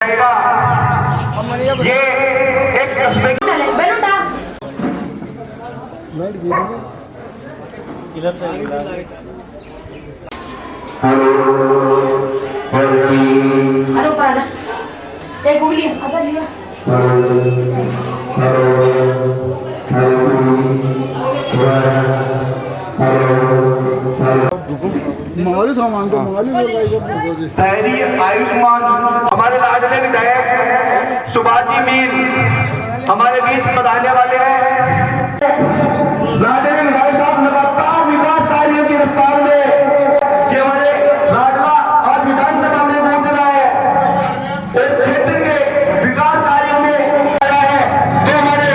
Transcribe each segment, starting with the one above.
ये एक कस्बे शहरी आयुष्मान हमारे लाडले विधायक सुभाष जी मीर हमारे बीच पधारने वाले हैं। लाडले विधायक साहब लगातार विकास कार्यों की रफ्तार में ये हमारे लाडला और विधानसभा में पहुंच रहा है। इस क्षेत्र के विकास कार्यों में आया है जो हमारे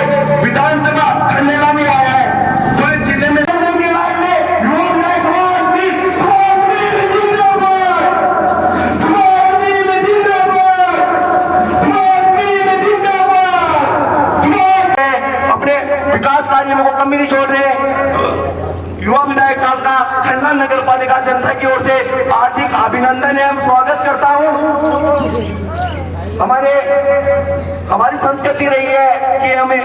विधानसभा खंडेला में आया है। पूरे जिले में विकास कार्य में वो कमी नहीं छोड़ रहे। युवा विधायक का खन्ना नगर पालिका जनता की ओर से हार्दिक अभिनंदन एवं स्वागत करता हूं। हमारी संस्कृति रही है कि हमें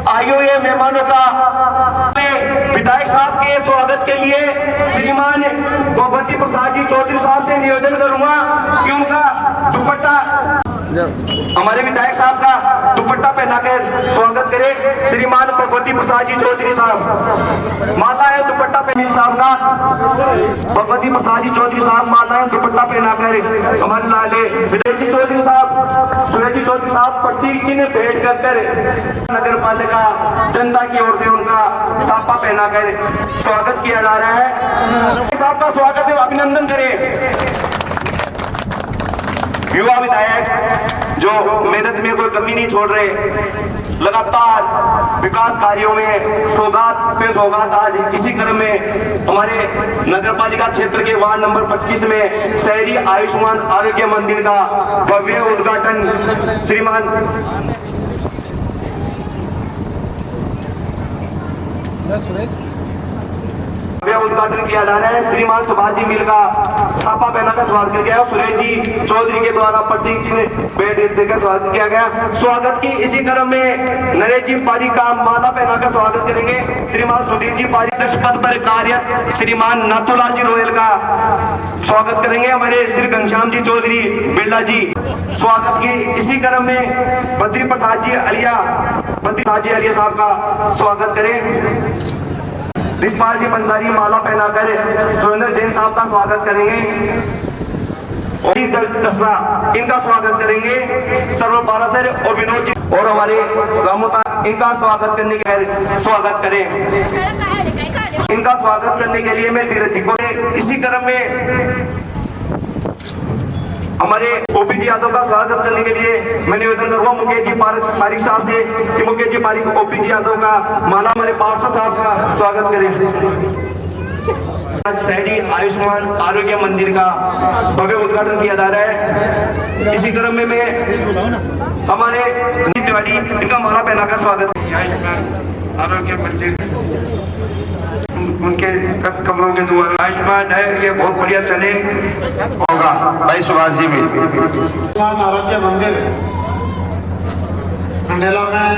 आए हुए मेहमानों का विधायक साहब के स्वागत के लिए श्रीमान भगवती प्रसाद जी चौधरी साहब से निवेदन करूंगा कि उनका दुपट्टा हमारे विधायक साहब का दुपट्टा पहनाकर स्वागत करें। श्रीमान भगवती प्रसाद जी चौधरी साहब माला है दुपट्टा पहने साहब का भगवती प्रसाद जी चौधरी साहब माला है दुपट्टा पहनाकर हमारे लाले विजय जी चौधरी साहब सुरेश जी चौधरी साहब प्रतीक चिन्ह भेंट कर नगर पालिका जनता की ओर से उनका साफा पहनाकर स्वागत किया जा रहा है। साहब का स्वागत है अभिनंदन करें। युवा विधायक जो मेहनत में कोई कमी नहीं छोड़ रहे, लगातार विकास कार्यों में सौगात पे सौगात। आज इसी क्रम में हमारे नगर पालिका क्षेत्र के वार्ड नंबर 25 में शहरी आयुष्मान आरोग्य मंदिर का भव्य उद्घाटन श्रीमान उद्घाटन किया जा रहा है। श्रीमान सुभाष जी मीर का छापा पहना का स्वागत किया गया। सुरेश जी चौधरी के द्वारा प्रतीक चिन्ह भेंट देकर स्वागत किया गया। स्वागत की इसी क्रम में नरेश जी पारिक का माला पहना कर स्वागत करेंगे। श्रीमान सुधीर जी पारिक पद पर कार्यरत श्रीमान नाथूलाल जी रोयल का स्वागत करेंगे। हमारे श्री घनश्याम जी चौधरी बिरला जी स्वागत की इसी क्रम में बद्री प्रसाद जी अलिया साहब का स्वागत करें। रिजपाल जी पंसारी माला पहनाकर सुरेंद्र जैन साहब का स्वागत करेंगे। दसरा इनका स्वागत करेंगे। सर्व बारासर और विनोद जी और हमारे रामोता इनका स्वागत करने के स्वागत करें। इनका स्वागत करने के लिए मैं धीरज जी को इसी क्रम में हमारे ओपीजी यादव का स्वागत करने के लिए मैं निवेदन करूंगा मुकेश जी पारिक साहब से कि मुकेश जी पारिक ओपीजी यादव का माला हमारे पार्षद साहब का स्वागत करें। आज शहरी आयुष्मान आरोग्य मंदिर का भव्य उद्घाटन किया जा रहा है। इसी क्रम में मैं हमारे तिवारी इनका माला पहनाकर स्वागत आरोग्य मंदिर उनके कमरों के द्वारा आयुष्मान है ये बहुत बढ़िया चले होगा। भाई सुभाष जी भी आरोग्य मंदिर खंडेला में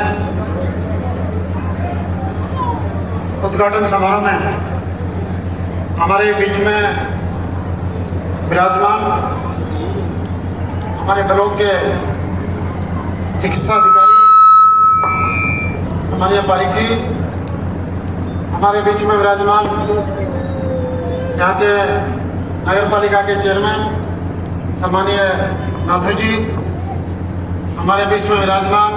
उद्घाटन समारोह में हमारे बीच में विराजमान हमारे ब्लॉक के चिकित्सा अधिकारी सम्मानीय पारिक जी, हमारे बीच में विराजमान यहाँ के नगर पालिका के चेयरमैन सम्मानीय नाथू जी, हमारे बीच में विराजमान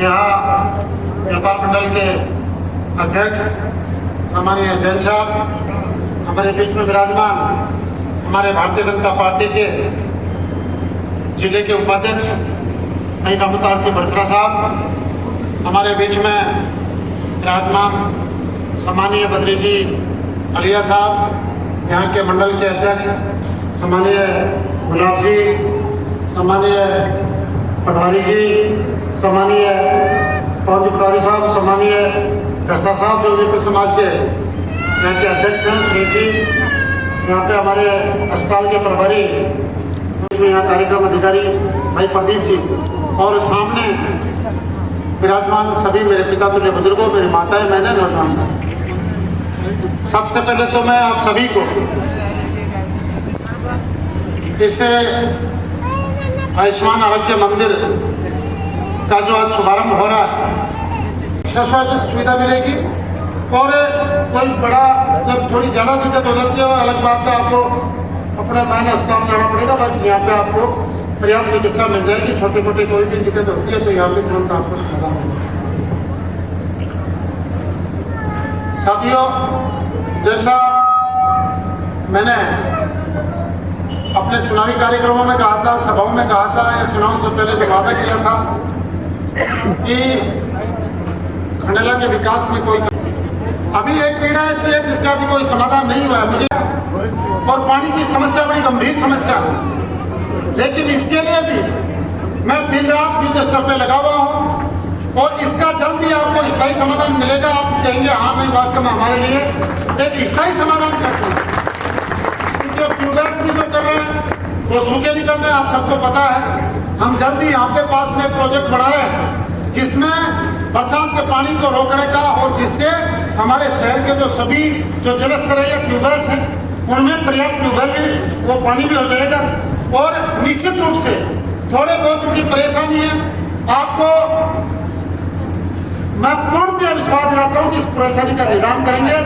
यहाँ व्यापार मंडल के अध्यक्ष सम्मानीय जैन साहब, हमारे बीच में विराजमान हमारे भारतीय जनता पार्टी के जिले के उपाध्यक्ष रामोतार जी बरसरा साहब, हमारे बीच में विराजमान सम्मानीय बद्री जी अलिया साहब, यहाँ के मंडल के अध्यक्ष सम्मानीय गुलाब जी, सम्मानीय पटवारी जी, सम्मानीय पवन जी पटवारी साहब, सम्मानीय दसा साहब जो विप्र समाज के यहाँ के अध्यक्ष हैं सुनील जी, यहाँ पे हमारे अस्पताल के प्रभारी, यहाँ कार्यक्रम अधिकारी भाई प्रदीप जी और सामने विराजमान सभी मेरे पिता तुल्य बुजुर्गों, मेरी माताएं, मैंने नौजवान साहब, सबसे पहले तो मैं आप सभी को इस आयुष्मान आरोग्य मंदिर का जो आज शुभारंभ हो रहा है, सुविधा मिलेगी। और कोई बड़ा जब थोड़ी ज़्यादा दिक्कत हो जाती है वो अलग बात है, आपको अपना मैन अस्पताल जाना पड़ेगा, बाकी यहाँ पे आपको पर्याप्त चिकित्सा मिल जाएगी। छोटी छोटी कोई भी दिक्कत होती है तो यहाँ पे तुरंत आपको समाधान मिलेगा। साथियों, जैसा मैंने अपने चुनावी कार्यक्रमों में कहा था, सभाओं में कहा था या चुनाव से पहले जो वादा किया था कि खंडेला के विकास में कोई, अभी एक पीड़ा ऐसी है जिसका भी कोई समाधान नहीं हुआ है मुझे, और पानी की समस्या बड़ी गंभीर समस्या है। लेकिन इसके लिए भी मैं दिन रात युद्ध स्तर पर लगा हुआ हूँ और इसका जल्दी आपको स्थायी समाधान मिलेगा। आप कहेंगे हाँ नहीं, वास्तव में हमारे लिए एक स्थायी समाधान करते हैं। ट्यूबवेल्स भी जो कर रहे हैं वो सूखे निकल रहे हैं, आप सबको पता है। हम जल्दी यहाँ पे पास में एक प्रोजेक्ट बना रहे हैं जिसमें बरसात के पानी को रोकने का, और जिससे हमारे शहर के जो सभी जो जलस्तर है या ट्यूबवेल्स हैं उनमें पर्याप्त ट्यूबवेल भी वो पानी भी हो जाएगा। और निश्चित रूप से थोड़े बहुत उनकी परेशानी है, आपको मैं पूर्णतः विश्वास दिलाता हूँ कि इस परेशानी का निदान करेंगे,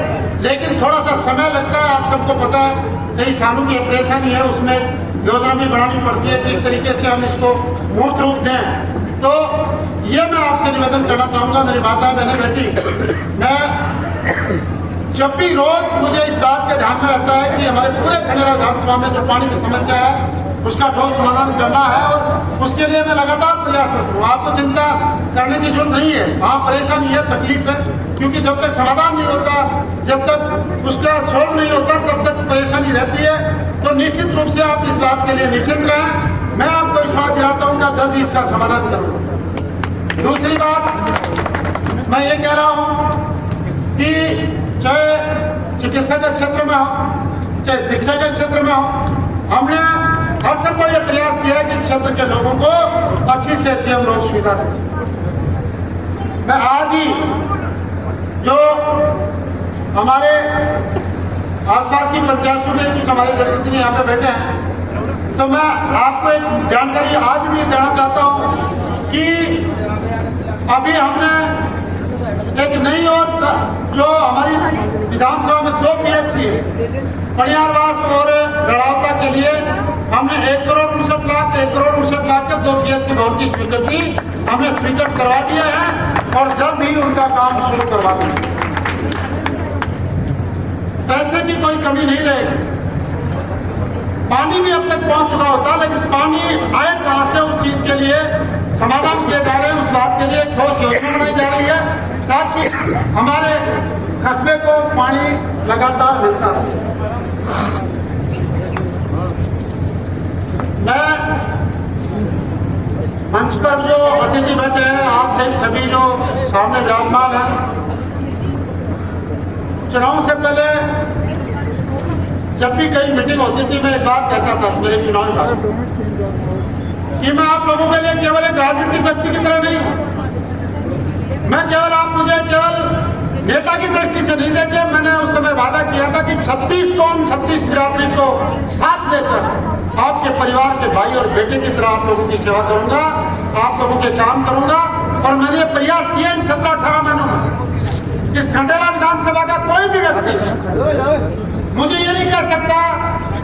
लेकिन थोड़ा सा समय लगता है। आप सबको पता है कई सालों की परेशानी है, उसमें योजना भी बनानी पड़ती है किस तरीके से हम इसको मूर्त रूप दें। तो ये मैं आपसे निवेदन करना चाहूँगा, मेरी माता बहने बेटी, मैं जब भी रोज मुझे इस बात का ध्यान में रहता है कि हमारे पूरे खंडेला विधानसभा में जो पानी की समस्या है उसका ठोस समाधान करना है, और उसके लिए मैं लगातार प्रयासरत हूँ। आपको चिंता करने की जरूरत नहीं है। हाँ, परेशानी है, तकलीफ है, क्योंकि जब तक समाधान नहीं होता, जब तक उसका सोल्व नहीं होता, तब तक परेशानी रहती है। तो निश्चित रूप से आप इस बात के लिए निश्चिंत रहें। मैं आपको विश्वास दिलाता हूँ कि जल्दी इसका समाधान करूँगा। दूसरी बात मैं ये कह रहा हूँ कि चाहे चिकित्सा के क्षेत्र में हो, चाहे शिक्षा के क्षेत्र में हो, हमने हर संभव यह प्रयास किया है कि क्षेत्र के लोगों को अच्छी से अच्छी हम लोग सुविधा दे सकें। मैं आज ही जो हमारे आसपास की पंचायतों में कुछ हमारे जनप्रतिनिधि यहाँ पे बैठे हैं, तो मैं आपको एक जानकारी आज भी देना चाहता हूँ कि अभी हमने एक नई और जो हमारी विधानसभा में 2 PHC है, पड़ियारवास और गढ़ावता के लिए हमने 1,59,00,000 के 2 PHC भवन की स्वीकृति हमने स्वीकृत करवा दिया है और जल्द ही उनका काम शुरू करवा देंगे। पैसे की कोई कमी नहीं रहेगी। पानी भी अब तक पहुंच चुका होता, लेकिन पानी आए कहां से, उस चीज के लिए समाधान किए जा रहे हैं। उस बात के लिए ठोस योजना बनाई जा रही है ताकि हमारे कस्बे को पानी लगातार मिलता रहे। मैं मंच पर जो अतिथि बैठे हैं, आप सहित सभी जो सामने विराजमान हैं, चुनाव से पहले जब भी कई मीटिंग होती थी मैं एक बात कहता था मेरे चुनावी भाषण कि मैं आप लोगों के लिए केवल एक राजनीतिक व्यक्ति की तरह नहीं, मैं केवल आप मुझे केवल नेता की दृष्टि से नहीं देखे। मैंने उस समय वादा किया था कि 36 कौम 36 बिरादरी को साथ लेकर आपके परिवार के भाई और बेटे की तरह आप लोगों की सेवा करूंगा, आप लोगों के काम करूंगा। और मैंने ये प्रयास किया इन 17-18 महीनों में। इस खंडेला विधानसभा का कोई भी व्यक्ति मुझे ये नहीं कह सकता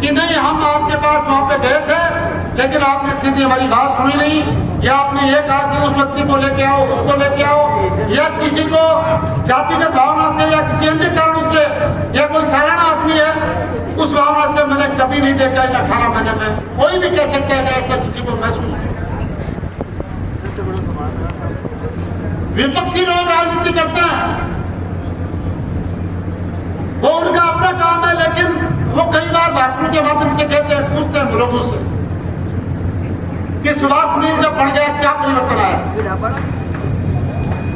कि नहीं हम आपके पास वहां पे गए थे लेकिन आपने सीधी हमारी बात सुनी नहीं, या आपने ये कहा कि उस व्यक्ति को लेके आओ, उसको लेके आओ, या किसी को जातिगत भावना से या किसी अन्य कारणों से, या कोई साधारण आदमी है उस भावना से मैंने कभी नहीं देखा इन 18 महीने में। कोई भी कह सकता है कि ऐसा किसी को महसूस नहीं। विपक्षी लोग राजनीति करते हैं, वो उनका अपना काम है, लेकिन वो कई बार भाषणों के माध्यम से कहते हैं, पूछते हैं लोगों से कि सुभाष मिल जब बढ़ गया क्या परिवर्तन आया।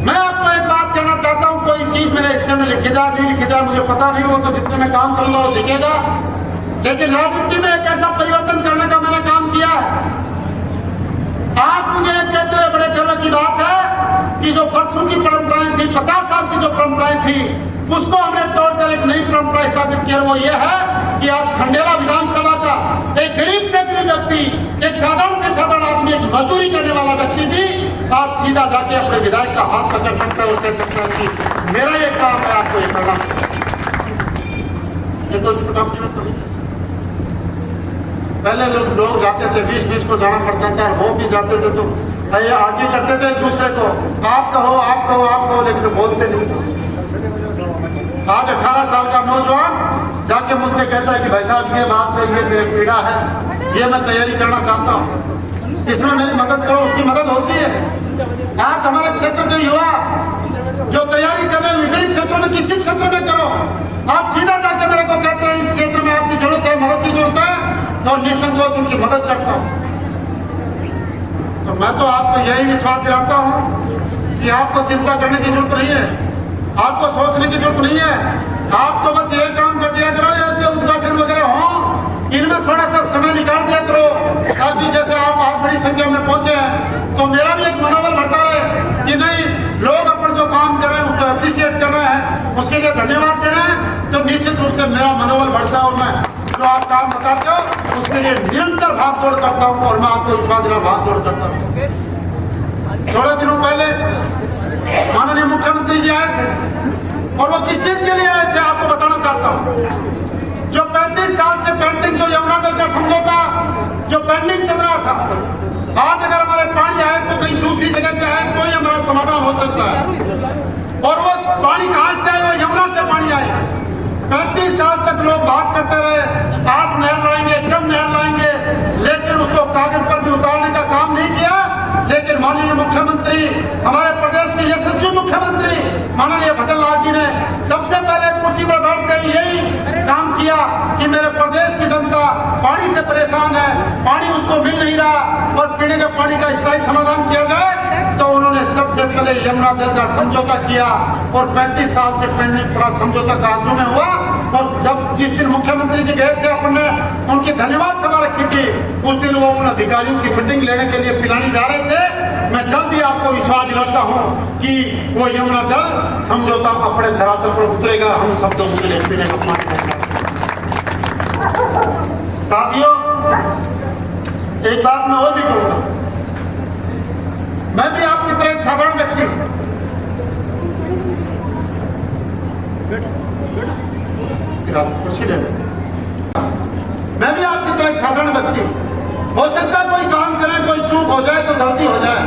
मैं आपको एक बात कहना चाहता हूं, कोई चीज मेरे हिस्से में लिखी जाए नहीं लिखी जाए मुझे पता नहीं, वो तो जितने में काम करूंगा वो लिखेगा, लेकिन राजनीति में एक ऐसा परिवर्तन करने का मैंने काम किया है जो वर्षों की परंपराएं थी, 50 साल की जो परंपराएं थी, उसको हमने तोड़कर एक नई परंपरा स्थापित की। वो ये है कि आज खंडेला विधानसभा का एक गरीब से गरीब व्यक्ति, एक साधारण से साधारण आदमी, एक मजदूरी करने वाला व्यक्ति भी आज सीधा जाके अपने विधायक का हाथ पकड़ सकता है और कह सकता है कि मेरा ये काम है, आपको ये करना। ये तो छोटा पहले लोग जाते थे, 20-20 को जाना पड़ता था, और वो भी जाते थे तो आगे करते थे एक दूसरे को, आप कहो आप कहो आप कहो, लेकिन बोलते नहीं। आज 18 साल का नौजवान जाके मुझसे कहता है कि भाई साहब ये बात है, ये मेरी पीड़ा है, ये मैं तैयारी करना चाहता हूँ, इसमें मेरी मदद करो। उसकी मदद होती है। आज हमारे क्षेत्र के युवा जो तैयारी कर रहे हैं विभिन्न क्षेत्रों में, किसी क्षेत्र में करो, आप सीधा जाके मेरे को कहते हैं इस क्षेत्र में आपकी जरूरत है, मदद की जरूरत है, और निसंकोच उनकी मदद करता हूँ। तो मैं तो आपको यही विश्वास दिलाता हूँ कि आपको चिंता करने की जरूरत नहीं है, आपको सोचने की जरूरत नहीं है। आपको बस ये काम कर दिया करो, ऐसे उद्घाटन वगैरह हो, इनमें थोड़ा सा समय निकाल दिया करो, ताकि जैसे आप आज बड़ी संख्या में पहुंचे हैं तो मेरा भी एक मनोबल बढ़ता रहे कि नहीं, लोग अपन जो काम कर रहे हैं उसको अप्रिशिएट कर रहे हैं, उसके लिए धन्यवाद दे रहे हैं, तो निश्चित रूप से मेरा मनोबल बढ़ता है। और मैं जो आप काम बताते हो उसके लिए निरंतर भाग दौड़ करता हूँ, और मैं आपको विश्वास दिला भाग दौड़ करता हूँ। थोड़े दिनों पहले माननीय मुख्यमंत्री जी आए थे, और वो किस चीज के लिए आए थे आपको बताना चाहता हूँ। जो 35 साल से पेंडिंग, जो यमुना दल का समझौता जो पेंडिंग चल रहा था, आज अगर हमारे पानी आए तो कहीं दूसरी जगह से आए तो ही हमारा समाधान हो सकता है। और वो पानी कहां से आए? वो यमुना से पानी आए। 35 साल तक लोग बात करते रहे, आज नहर लाएंगे, कल नहर लाएंगे, लेकिन उसको कागज पर भी उतारने का काम नहीं किया। लेकिन माननीय मुख्यमंत्री, हमारे प्रदेश के यशस्वी मुख्यमंत्री माननीय भजन लाल जी ने सबसे पहले कुर्सी पर बैठते ही यही काम किया कि मेरे प्रदेश की जनता पानी से परेशान है, पानी उसको मिल नहीं रहा, और पीने के पानी का स्थायी समाधान किया जाए। तो उन्होंने सबसे पहले यमुना जल का समझौता किया, और 35 साल से पेंडिंग पड़ा समझौता कागजों में हुआ। और जब जिस दिन मुख्यमंत्री जी गए थे, अपने उनकी धन्यवाद सभा रखी थी, उस दिन वो उन अधिकारियों की मीटिंग लेने के लिए पिलानी जा रहे थे। मैं जल्दी आपको विश्वास दिलाता हूं कि वो यमुना जल समझौता अपने धरातल पर उतरेगा, हम सब लोगों के लिए पीने का पानी होगा। साथियों, एक बात मैं और भी कहूंगा, मैं भी आपकी तरह एक साधारण व्यक्ति हूं। खुशी दे, मैं भी आपकी तरह एक साधारण व्यक्ति हूं। हो सकता है कोई काम करें, कोई चूक हो जाए, तो गलती हो जाए।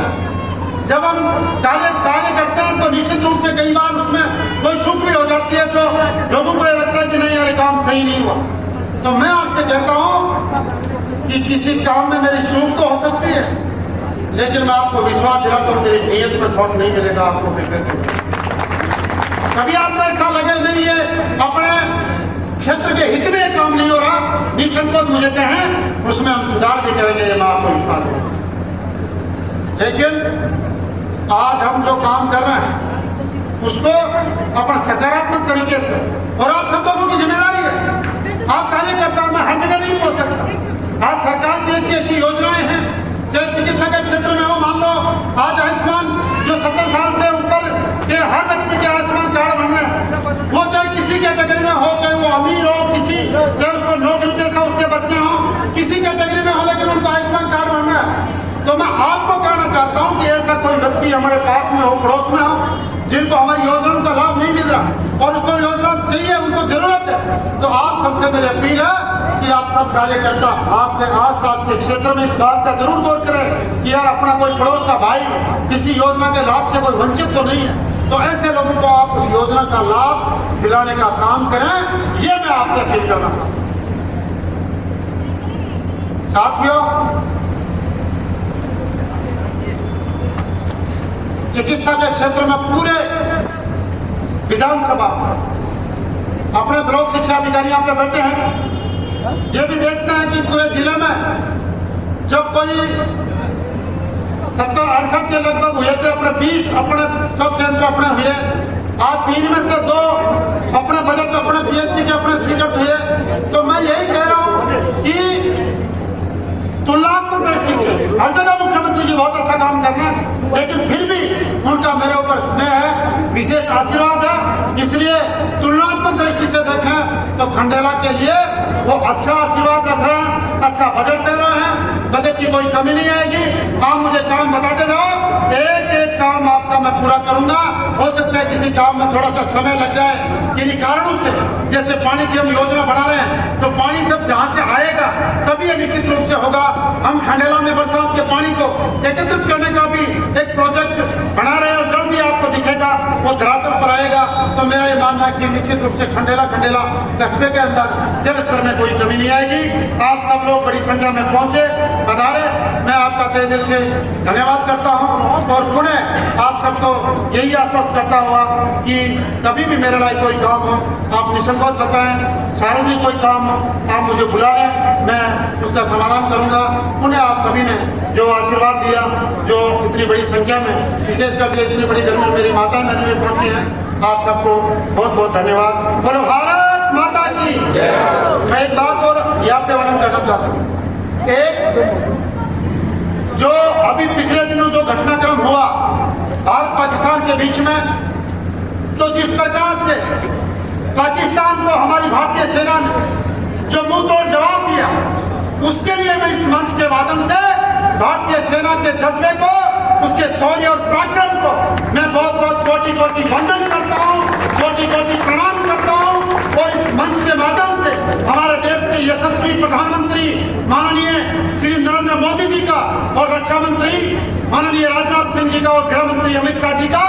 जब हम कार्य करते हैं तो निश्चित रूप से कई बार उसमें कोई चूक भी हो जाती है, जो लोगों को ये लगता है कि नहीं यार, काम सही नहीं हुआ। तो मैं आपसे कहता हूं कि किसी काम में मेरी चूक तो हो सकती है, लेकिन मैं आपको विश्वास दिलाता हूं मेरी नीयत में खोट नहीं मिलेगा आपको। कभी आपको ऐसा लगे नहीं है अपने क्षेत्र के हित में काम नहीं हो रहा, निसंकोच मुझे कहें, उसमें हम सुधार भी करेंगे, मैं आपको विश्वास दूंगा। लेकिन आज हम जो काम कर रहे हैं उसको अपने सकारात्मक तरीके से, और आप सब लोगों की जिम्मेदारी है, आप कार्यकर्ता, मैं हर जगह नहीं पहुंच सकता। आज सरकार की ऐसी योजनाएं हैं, चाहे चिकित्सा के क्षेत्र में हो, मान लो आज आयुष्मान जो 70 साल से ऊपर के हर व्यक्ति के आयुष्मान कार्ड बन रहे हैं, वो चाहे किसी कैटेगरी में हो, चाहे वो अमीर हो, चाहे उसको नौकरी पेशा उसके बच्चे हो, किसी कैटेगरी में हो, लेकिन उनको आयुष्मान कार्ड बन रहा है। तो मैं आपको कहना चाहता हूं कि ऐसा कोई व्यक्ति हमारे पास में हो, पड़ोस में हो, जिनको हमारी योजनाओं का लाभ नहीं मिल रहा और उसको योजना चाहिए, उनको जरूरत है, तो आप सबसे मेरी अपील है कि आप सब कार्यकर्ता आपके आसपास के क्षेत्र में इस बात का जरूर गौर करें कि यार अपना कोई पड़ोस का भाई किसी योजना के लाभ से कोई वंचित तो नहीं है। तो ऐसे लोगों को आप उस योजना का लाभ दिलाने का काम करें, ये मैं आपसे अपील करना चाहता हूं। साथियों, चिकित्सा के क्षेत्र में पूरे विधानसभा अपने ब्लॉक शिक्षा अधिकारी यहाँ पे बैठे हैं, ये भी देखते हैं कि पूरे जिले में जब कोई 70-68 के लगभग हुए थे, अपने 20 अपने सब सेंटर अपने हुए, आज 3 में से 2 अपने बजट अपने पीएचसी के अपने स्वीकृत हुए। तो मैं यही कह रहा हूं कि तुलनात्मक दृष्टि से हर जगह मुख्यमंत्री जी बहुत अच्छा काम कर रहे हैं, लेकिन फिर भी उनका मेरे ऊपर स्नेह है, विशेष आशीर्वाद है। इसलिए तुलनात्मक दृष्टि से देखें तो खंडेला के लिए वो अच्छा आशीर्वाद रख रहे हैं, अच्छा बजट दे रहे हैं, बजट की कोई कमी नहीं आएगी। आप मुझे काम बताते जाओ, एक एक काम आपका मैं पूरा करूंगा। हो सकता है किसी काम में थोड़ा सा समय लग जाए किन्हीं कारणों से, जैसे पानी की हम योजना बना रहे हैं, तो पानी जब जहां से आएगा तभी ये निश्चित रूप से होगा। हम खंडेला में बरसात के पानी को एकत्रित करने का भी एक प्रोजेक्ट बना रहे हैं और जल्द ही आपको दिखेगा, वो धरातल पर आएगा। तो मेरा ये मानना है कि निश्चित रूप से खंडेला कस्बे के अंदर जल स्तर में कोई कमी नहीं आएगी। आप सब लोग बड़ी संख्या में पहुंचे, पधारे, मैं आपका तहे दिल से धन्यवाद करता हूं और पुनः आप सबको यही आश्वस्त करता हुआ कि कभी भी मेरे लायक कोई काम हो आप निसंकोच बताएं, सार्वजनिक कोई काम हो आप मुझे बुलाएं, मैं उसका समाधान करूंगा। पुनः आप सभी ने जो आशीर्वाद दिया, जो इतनी बड़ी संख्या में, विशेषकर से इतनी बड़ी गर्मी में मेरी माता मेरे लिए पहुंची है, आप सबको बहुत बहुत धन्यवाद। बोलो भारत माता की। मैं एक बात और यहाँ पे वर्णन करना चाहता हूँ। एक जो अभी पिछले दिनों जो घटनाक्रम हुआ भारत पाकिस्तान के बीच में, तो जिस प्रकार से पाकिस्तान को हमारी भारतीय सेना ने जो मुंह तोड़ जवाब दिया, उसके लिए मैं इस मंच के माध्यम से भारतीय सेना के जज्बे को, उसके शौर्य और पराक्रम को मैं बहुत बहुत कोटि कोटि वंदन करता हूँ, कोटि कोटि प्रणाम करता हूँ। और इस मंच के माध्यम से हमारे देश के यशस्वी प्रधानमंत्री माननीय श्री नरेंद्र मोदी जी का और रक्षा मंत्री माननीय राजनाथ सिंह जी का और गृह मंत्री अमित शाह जी का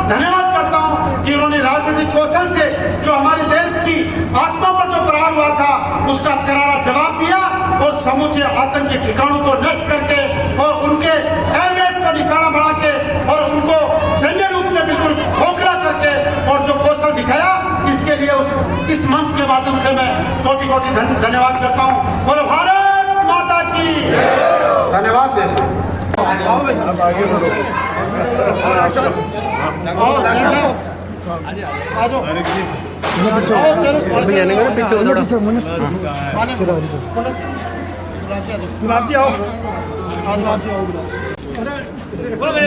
धन्यवाद करता हूं कि उन्होंने राजनीतिक कौशल से जो हमारे देश की आत्मा पर जो प्रहार हुआ था उसका करारा जवाब दिया और समूचे आतंकी ठिकानों को नष्ट करके और उनके एयरबेस को निशाना बना के और उनको सैन्य रूप से बिल्कुल खोखला करके और जो कौशल दिखाया, इसके लिए इस मंच के माध्यम से मैं कोटि कोटि धन्यवाद करता हूं। बोलो भारत माता की। धन्यवाद जी।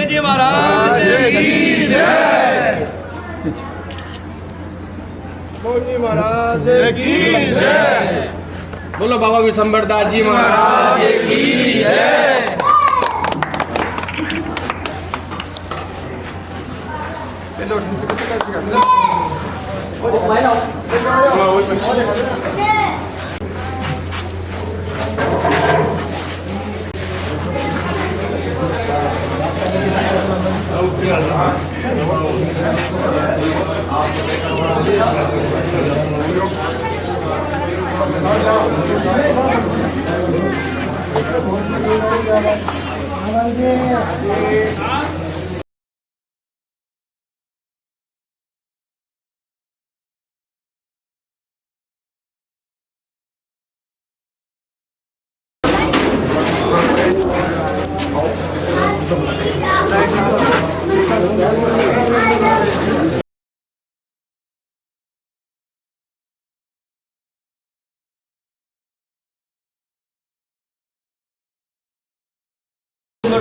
जी महाराज की जय। महाराज की जय। बोलो बाबा विशंबरदास जी महाराज की जय।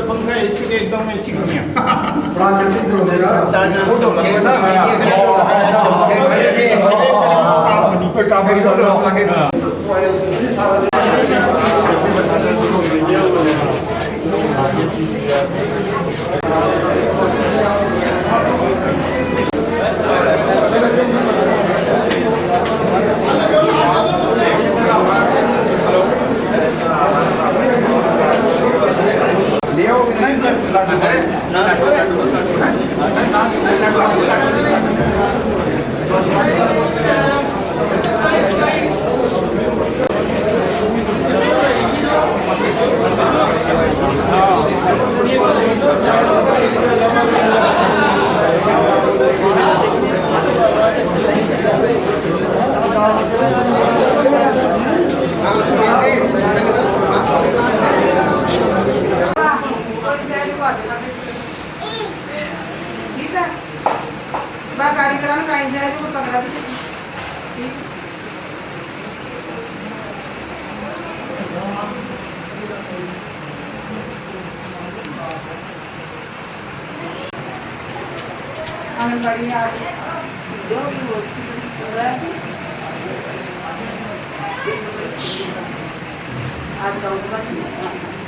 पंखा एसी के एकदम एसी दुनिया प्राकृतिक हो कारीगरां काही जाए तो पकड़ा भी आंगनबाड़ी आज जो भी हॉस्पिटल पूरा है आज का उद्घाटन